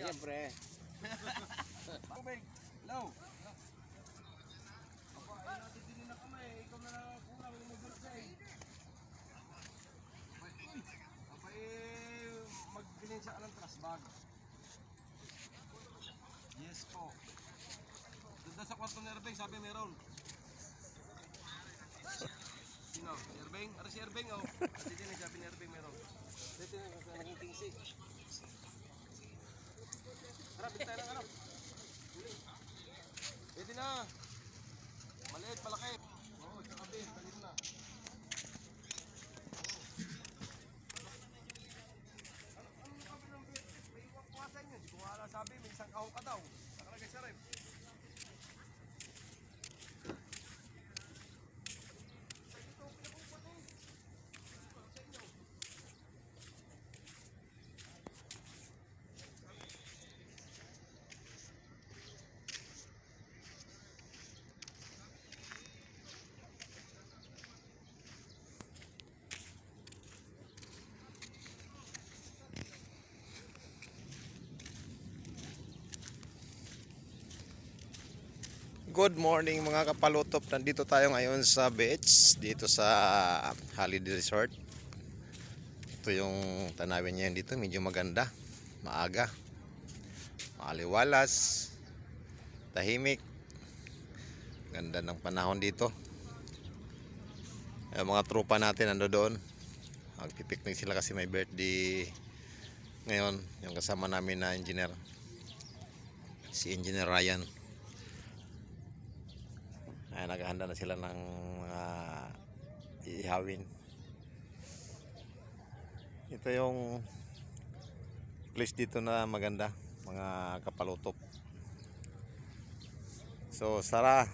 Siyempre. Hello. Ako, ay natitinin na kami. Ikaw na lang kulang yung mag-birthday. Abay, mag-bilhin siya ka ng trash bag. Yes po. Doon sa kwarto ni Erbeng, sabi meron. Sino? Si Erbeng? Ano si Erbeng? Oh. Dito na sabi ni Erbeng meron. Dito na kasi naging tingsi. Harap, bintay lang harap. Pwede na. Maliit, malaki. Oo, tsaka bin, talim na. Ano sabi ng Vietnam? May iwakwasan yun. Di ko nga alam sabi, may isang kahong ka daw. Nakalagay sa rep. Good morning mga kapalutop. Nandito tayo ngayon sa beach dito sa Holiday Resort. Ito yung tanawin niya dito, medyo maganda, maaga, maaliwalas, tahimik, ganda ng panahon dito. Yung mga tropa natin ando doon, magpipiknik sila kasi may birthday ngayon. Yung kasama namin na engineer, si Engineer Ryan. Ay, naghahanda na sila ng mga ihawin. Ito yung place dito na maganda, mga kapalutop. So, Sara,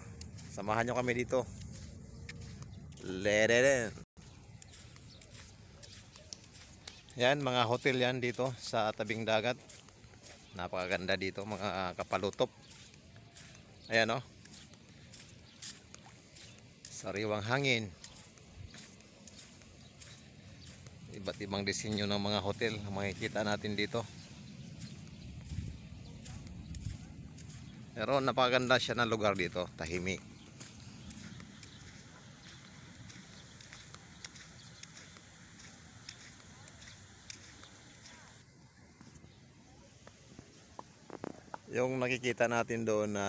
samahan nyo kami dito. Let it in. Yan, mga hotel yan dito sa tabing dagat. Napakaganda dito mga kapalutop. Ayan o. Sariwang hangin. Iba't ibang disenyo ng mga hotel na makikita natin dito. Pero napakaganda siya ng lugar dito, tahimik. Yung nakikita natin doon na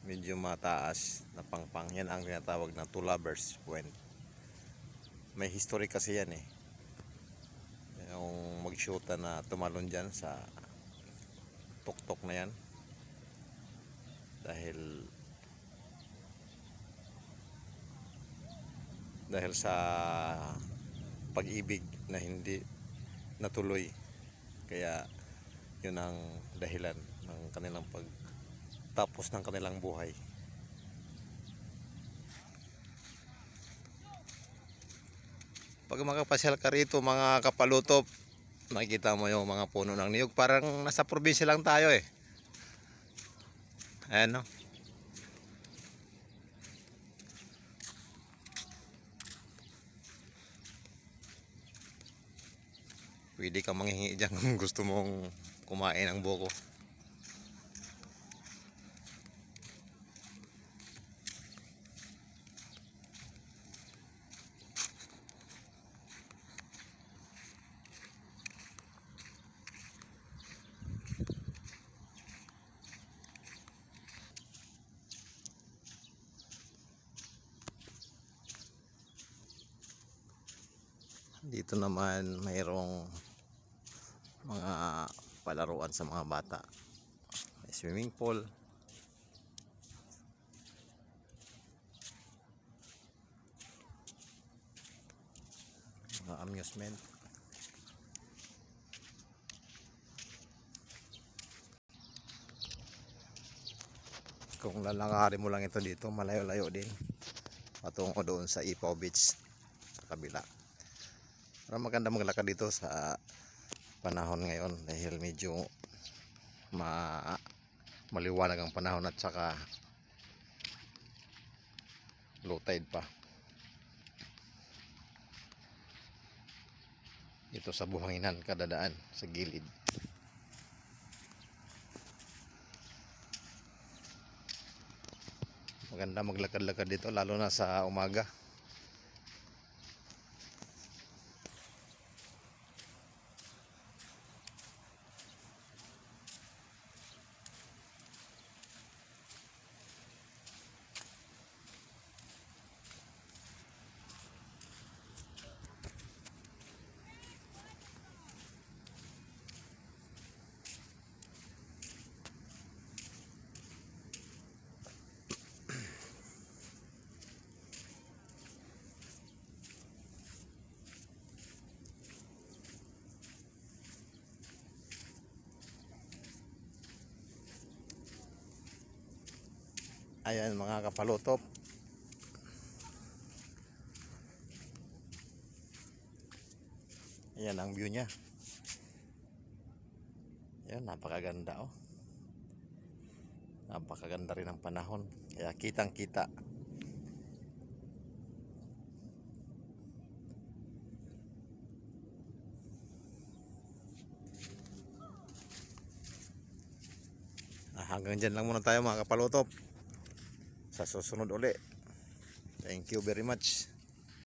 medyo mataas na pangpang, yan ang tinatawag na Two Lovers Point. May history kasi yan eh. Yung mag-shoota na tumalon dyan sa tuktok na yan. Dahil sa pag-ibig na hindi natuloy. Kaya yun ang dahilan ng kanilang pagtapos ng kanilang buhay. Pag makapasyal ka rito mga kapalutop, makikita mo yung mga puno ng niyog. Parang nasa probinsya lang tayo eh. Ayan no. Pwede kang manghihingi dyan kung gusto mong kumain ng buko. Dito naman mayroong mga palaruan sa mga bata. May swimming pool. Mga amusement. Kung lalakarin mo lang ito dito, malayo-layo din patungo doon sa Ipaw Beach sa kabila. Pero maganda maglakad dito sa panahon ngayon dahil medyo maliwanag ang panahon at saka low tide pa. Ito sa buhanginan kadadaan sa gilid. Maganda maglakad-lakad dito lalo na sa umaga. Ayan mga kapalutop. Ayan ang view niya. Ayan, napakaganda oh. Napakaganda rin ang panahon. Kaya kitang kita. Hanggang dyan lang muna tayo mga kapalutop. Sa susunod uli. Thank you very much.